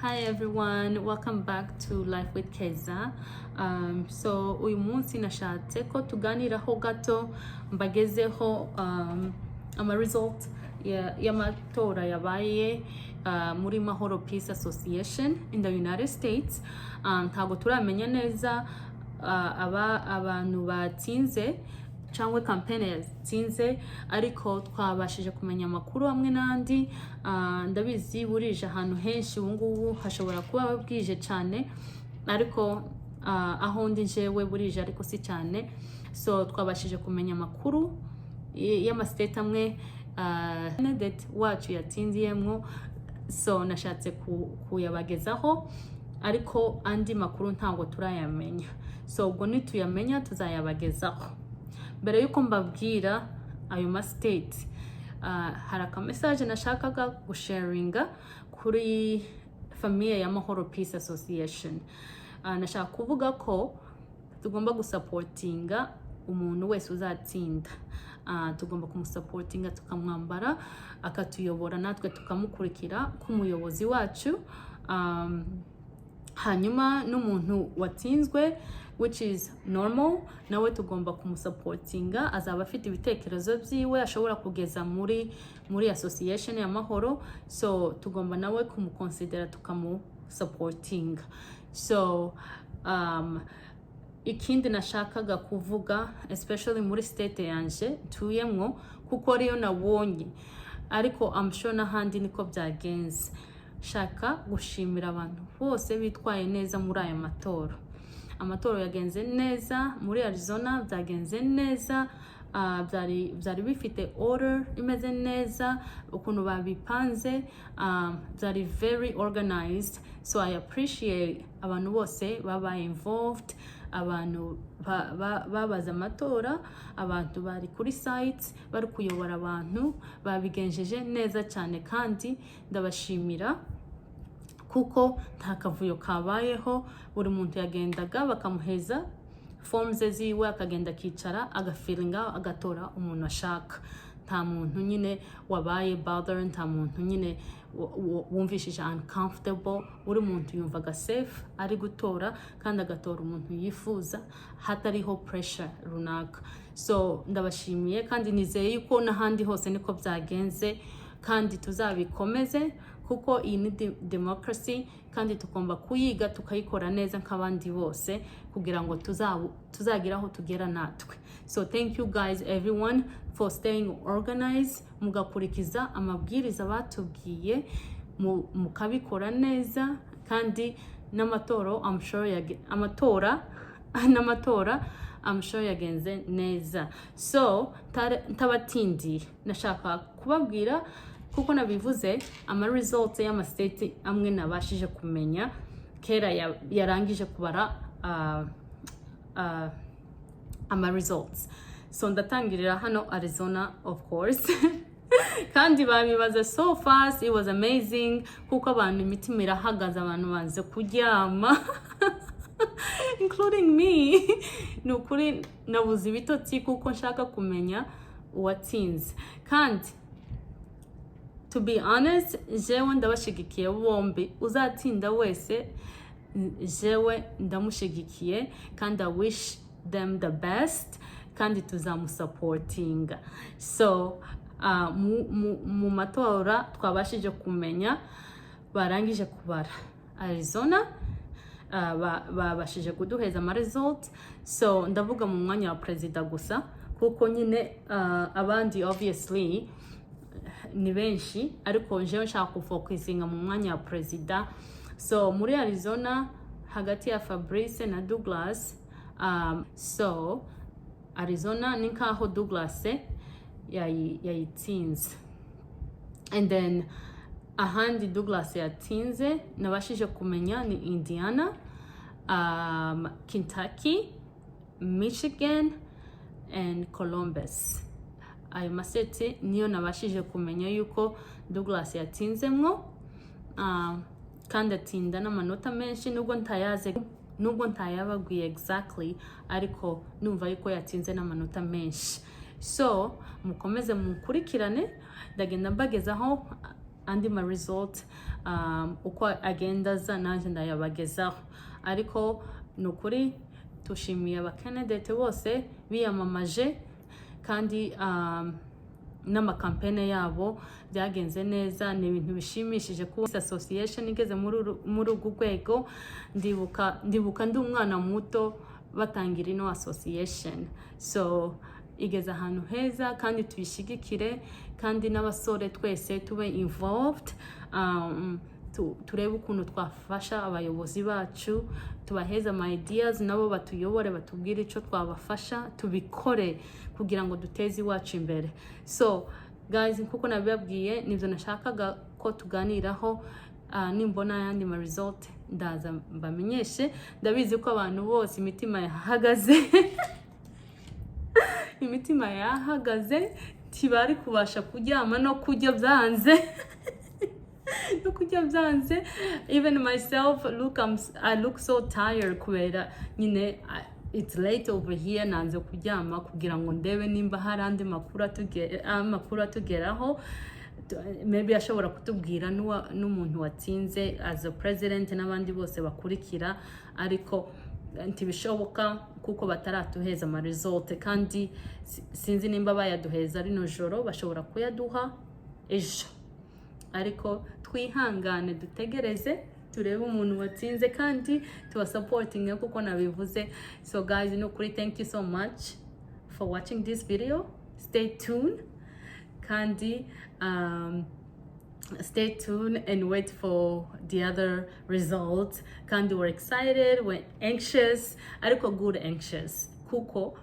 Hi everyone, welcome back to Life with Keza. So uyu munsi nashatse ko tuganiraho gato mbagezeho ama result y'amatora yabaye muri Mahoro Peace Association in the United States. Ntago turamenya neza abantu batsinze cyangwa campaign yatsinze, ariko twabashije kumenya amakuru hamwe n'andi. Ndabizi burije ahantu henshi ubungubu hashobora kuba bwije cyane, ariko aho ndi jewe burije ariko si cyane. So twabashije kumenya amakuru y'amastate amwe candidate wacu yatsinziyemo, so nashatse kuyabagezaho, ariko andi makuru ntabwo turayamenya. So ubwo nituyamenya tuzayabagezaho. Mbere yuko mbabwira ayo ma state, hari aka message nashakaga gusharinga kuri famille ya Mahoro Peace Association. Nashaka kuvuga ko tugomba gusupportinga umuntu wese uzatsinda. Tugomba kumusupportinga, tukamwambara akatuyobora, natwe tukamukurikira k'umuyobozi wacu. Hanyuma n'umuntu watsinzwe, which is normal, nawe tugomba kumusupportinga. Azaba afite ibitekerezo byiwe ashobora kugeza muri association ya Mahoro, so tugomba nawe kumuconsidera tukamusupportinga. So ikindi nashakaga kuvuga, especially muri state yanje tuyemwo, kuko ariyo nabonye, ariko I'm sure n'ahandi niko byagenze. Shaka gushimira abantu bose bitwaye neza muri aya matora. Amatora yagenze neza muri Arizona, byagenze neza, byari bifite order imeze neza, ukuntu babipanze, byari very organized. So I appreciate abantu bose babaye involved, abantu babaza amatora, abantu bari kuri sites bari kuyobora abantu, babigenjeje neza cyane, kandi ndabashimira kuko nta kavuyo kabayeho. Buri muntu yagendaga bakamuheza forms ziwe, akagenda akicara agafilinga, agatora umuntu ashaka. Nta muntu nyine wabaye bother, nta muntu nyine wumvishije uncomfortable. Buri muntu yumvaga safe ari gutora, kandi agatora umuntu yifuza hatariho pressure runaka. So ndabashimiye, kandi nizeye yuko n'ahandi hose niko byagenze, kandi tuzabikomeze, kuko iyi ni democracy, kandi tugomba kuyiga tukayikora neza nk'abandi bose, kugira ngo tuzagira aho tugera natwe. So thank you guys everyone for staying organized, mugakurikiza amabwiriza batubwiye, mukabikora neza, kandi n'amatora I'm sure yagenze neza. So ntabatindi, nashaka kubabwira kuko nabivuze ama results y'ama state amwe nabashije kumenya kera yarangije kubara ama results. So ndatangirira hano Arizona, of course. Kandi babibaza so fast, it was amazing, kuko abantu imitima irahagaze, abantu banze kuryama including me. Nukuri nabuze ibitotsi kuko nshaka kumenya uwatsinze. Kandi to be honest, jewe ndabashigikiye bombi. Uzatsinda wese jewe ndamushigikiye, kandi I wish them the best, kandi tuzamusupportinga. So mu matora twabashije kumenya, barangije kubara Arizona, babashije kuduheza ama result. So ndavuga mu mwanya wa president gusa, kuko nyine abandi obviously ni benshi, ariko jewe nshaka kufocusinga mu mwanya wa president. So muri Arizona hagati ya Fabrice na Douglas, so Arizona ni nkaho Douglas yayitsinze, and then ahandi Douglas yatsinze nabashije kumenya ni Indiana, Kentucky, Michigan and Columbus. Ayo masete niyo nabashije kumenya yuko Douglas yatsinzemwo, kandi atsinda n'amanota menshi, nubwo ntayababwiye exactly, ariko numva yuko yatsinze n'amanota menshi. So mukomeze mukurikirane, ndagenda mbagezaho andi ma result uko agenda aza nanjye ndayabagezaho. Ariko ni ukuri tushimiye abakandidate bose biyamamaje kandi n'amakampene yabo byagenze neza. Ni ibintu bishimishije kuba association igeze muri urwo rwego. Ndibuka ndi umwana muto batangira ino association, so igeze ahantu heza kandi tuyishigikire, kandi n'abasore twese tube involved, turebe ukuntu twafasha abayobozi bacu, tubaheze ama ideas, nabo batuyobore batubwire icyo twabafasha, tubikore kugira ngo duteze iwacu imbere. So guys, nkuko nabibabwiye nibyo nashakaga ko tuganiraho. Nimbona ayandi ma result ndaza mbamenyeshe. Ndabizi ko abantu bose imitima yahagaze imitima yahagaze, tibari kubasha kuryama no kurya byanze no kurya byanze. Even myself, I look so tired kubera nyine it's late over here, nanze kuryama kugira ngo ndebe nimba hari andi makuru atugeraho. Maybe ashobora kutubwira n'umuntu watsinze as a president n'abandi bose bakurikira, ariko ntibishoboka kuko bataratuheza ama result, kandi sinzi nimba bayaduheza rino joro, bashobora kuyaduha ejo. Ariko twihangane dutegereze turebe umuntu watsinze kandi tuba supporting kuko nabivuze. So guys, no kuri, thank you so much for watching this video. Stay tuned kandi stay tuned and wait for the other results. Kandi we're excited, we're anxious, ariko good anxious kuko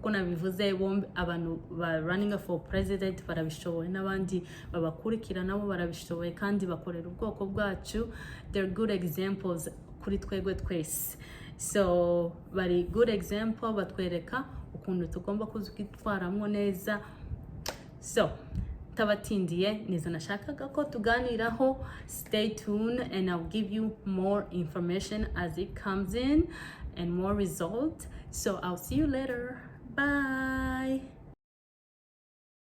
nabivuze bombi abantu ba running for president barabishoboye, n'abandi babakurikira nabo barabishoboye kandi bakorera ubwoko bwacu. They're good examples kuri twegwe twese. So bari good example, batwereka ukuntu tugomba kuzitwaramo neza. So tabatindiye, nizo nashakaga ko tuganiraho. Stay tuned and I'll give you more information as it comes in and more results. So I'll see you later. Bye.